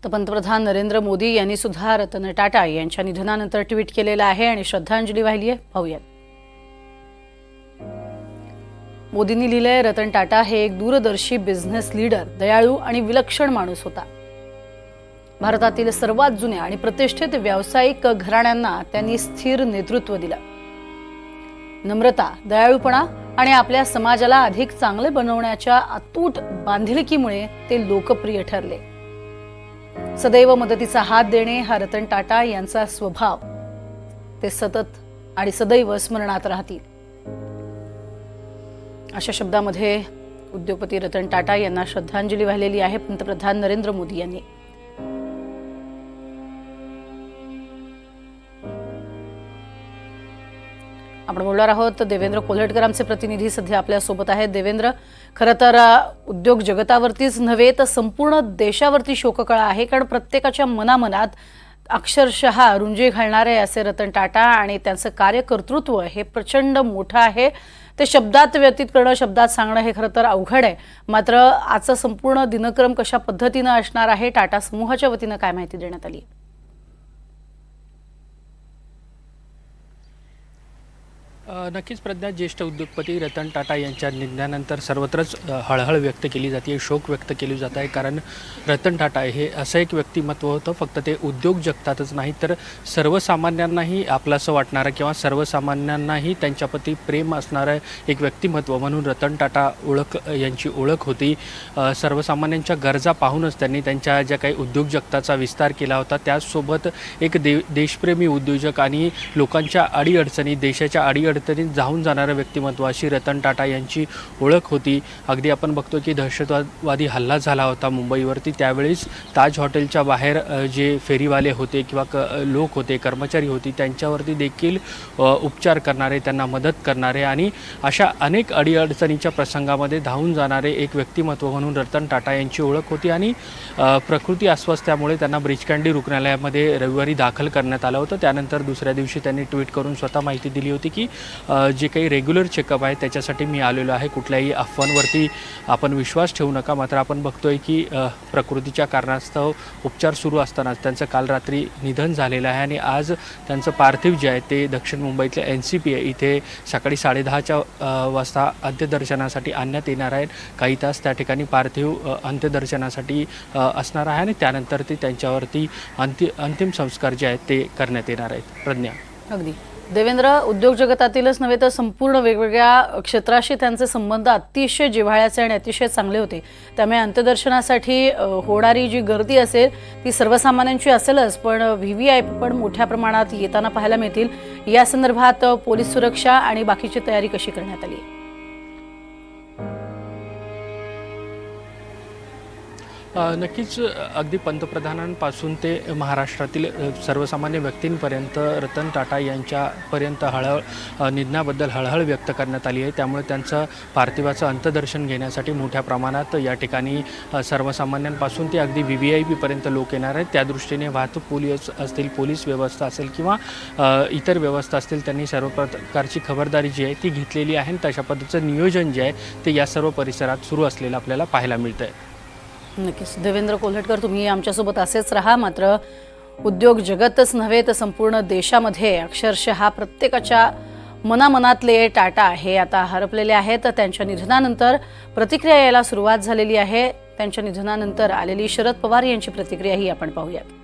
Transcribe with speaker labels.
Speaker 1: तर पंतप्रधान नरेंद्र मोदी यांनी सुद्धा रतन टाटा यांच्या निधनानंतर ट्विट केलेलं आहे आणि श्रद्धांजली वाहिली आहे. पाहूयात. मोदींनी लिहिलंय, रतन टाटा हे एक दूरदर्शी बिझनेस लीडर, दयाळू आणि विलक्षण माणूस होता. भारतातील सर्वात जुन्या आणि प्रतिष्ठित व्यावसायिक घराण्यांना त्यांनी स्थिर नेतृत्व दिलं. नम्रता, दयाळूपणा आणि आपल्या समाजाला अधिक चांगले बनवण्याच्या अतूट बांधिलकीमुळे ते लोकप्रिय ठरले. सदैव मदतीचा हात देणे हा रतन टाटा यांचा स्वभाव. ते सतत आणि सदैव स्मरणात राहतील. अशा शब्दामध्ये उद्योगपती रतन टाटा यांना श्रद्धांजली वाहिलेली आहे पंतप्रधान नरेंद्र मोदी यांनी. आपण बोलणार आहोत देवेंद्र कोल्हटकर आमचे प्रतिनिधी सध्या आपल्या सोबत आहेत. देवेंद्र, खरं तर उद्योग जगतावरतीच नव्हे तर संपूर्ण देशावरती शोककळा आहे, कारण प्रत्येकाच्या मनामनात अक्षरशः रुंजी घालणारे असे रतन टाटा आणि त्यांचं कार्यकर्तृत्व हे प्रचंड मोठं आहे. ते शब्दात व्यतीत करणं, शब्दात सांगणं हे खरं तर अवघड आहे. मात्र आजचा संपूर्ण दिनक्रम कशा पद्धतीनं असणार आहे, टाटा समूहाच्या वतीनं काय माहिती देण्यात आली?
Speaker 2: नक्कीच प्रज्ञा, ज्येष्ठ उद्योगपती रतन टाटा यांच्या निधनानंतर सर्वत्रच हळहळ व्यक्त केली जाते, शोक व्यक्त केली जात आहे. कारण रतन टाटा हे असं एक व्यक्तिमत्व होतं, फक्त ते उद्योग जगतातच नाही तर सर्वसामान्यांनाही आपलंसं वाटणारं किंवा सर्वसामान्यांनाही त्यांच्याप्रती प्रेम असणारं एक व्यक्तिमत्व म्हणून रतन टाटा यांची ओळख होती. सर्वसामान्यांच्या गरजा पाहूनच त्यांनी त्यांच्या ज्या काही उद्योग जगताचा विस्तार केला होता. त्याचसोबत एक देशप्रेमी उद्योजक आणि लोकांच्या अडीअडचणी, देशाच्या अडीअडचणीत जाऊन जाणारं व्यक्तिमत्व अशी रतन टाटा यांची ओळख होती. अगदी आपण बघतो की दहशतवादी हल्ला झाला होता मुंबईवरती, त्यावेळेस ताज हॉटेलच्या बाहेर जे फेरीवाले होते किंवा लोक होते, कर्मचारी होते, त्यांच्यावरती देखील उपचार करणारे, त्यांना मदत करणारे आणि अशा अनेक अडीअडचणीच्या प्रसंगामध्ये धावून जाणारे एक व्यक्तिमत्व म्हणून रतन टाटा यांची ओळख होती. आणि प्रकृती अस्वास्थ्यामुळे त्यांना ब्रीच कँडी रुग्णालयामध्ये रविवारी दाखल करण्यात आलं होतं. त्यानंतर दुसऱ्या दिवशी त्यांनी ट्विट करून स्वतः माहिती दिली होती की जे काही रेग्युलर चेकअप आहे त्याच्यासाठी मी आलेलो आहे, कुठल्याही अफवांवरती आपण विश्वास ठेवू नका. मात्र आपण बघतोय की प्रकृतीच्या कारणास्तव उपचार सुरू असतानाच त्यांचं काल रात्री निधन झालेलं आहे आणि आज त्यांचं पार्थिव जे आहे ते दक्षिण मुंबईतल्या NCP इथे सकाळी 10:30 वाजता अंत्यदर्शनासाठी आणण्यात येणार आहे. काही तास त्या ठिकाणी पार्थिव अंत्यदर्शनासाठी असणार आहे आणि त्यानंतर ते त्यांच्यावरती अंतिम संस्कार जे आहेत ते करण्यात येणार आहेत. प्रज्ञा.
Speaker 1: अगदी देवेंद्र, उद्योग जगतातीलच नव्हे तर संपूर्ण वेगवेगळ्या क्षेत्राशी त्यांचे संबंध अतिशय जिव्हाळ्याचे आणि अतिशय चांगले होते. त्यामुळे अंत्यदर्शनासाठी होणारी जी गर्दी असेल ती सर्वसामान्यांची असेलच, पण VVIP पण मोठ्या प्रमाणात येताना पाहायला मिळतील. या संदर्भात पोलीस सुरक्षा आणि बाकीची तयारी कशी करण्यात आली?
Speaker 2: नक्कीच अगदी पंतप्रधानांपासून ते महाराष्ट्रातील सर्वसामान्य व्यक्तींपर्यंत रतन टाटा यांच्यापर्यंत निधनाबद्दल हळहळ व्यक्त करण्यात आली आहे. त्यामुळे त्यांचं पार्थिवाचं अंत्यदर्शन घेण्यासाठी मोठ्या प्रमाणात या ठिकाणी सर्वसामान्यांपासून ते अगदी VVIP पर्यंत लोक येणार आहेत. त्या दृष्टीने वाहतूक पोलीस असतील, पोलीस व्यवस्था असेल किंवा इतर व्यवस्था असतील, त्यांनी सर्व प्रकारची खबरदारी जी आहे ती घेतलेली आहे. तशा पद्धतीचं नियोजन जे आहे ते या सर्व परिसरात सुरू असलेलं आपल्याला पाहायला मिळतं आहे.
Speaker 1: नक्कीच देवेंद्र कोल्हटकर, तुम्ही आमच्यासोबत असेच राहा. मात्र उद्योग जगतच नव्हे तर संपूर्ण देशामध्ये अक्षरशः प्रत्येकाच्या मनामनातले टाटा हे आता हरपलेले आहेत. त्यांच्या निधनानंतर प्रतिक्रिया यायला सुरुवात झालेली आहे. त्यांच्या निधनानंतर आलेली शरद पवार यांची प्रतिक्रिया ही आपण पाहूयात.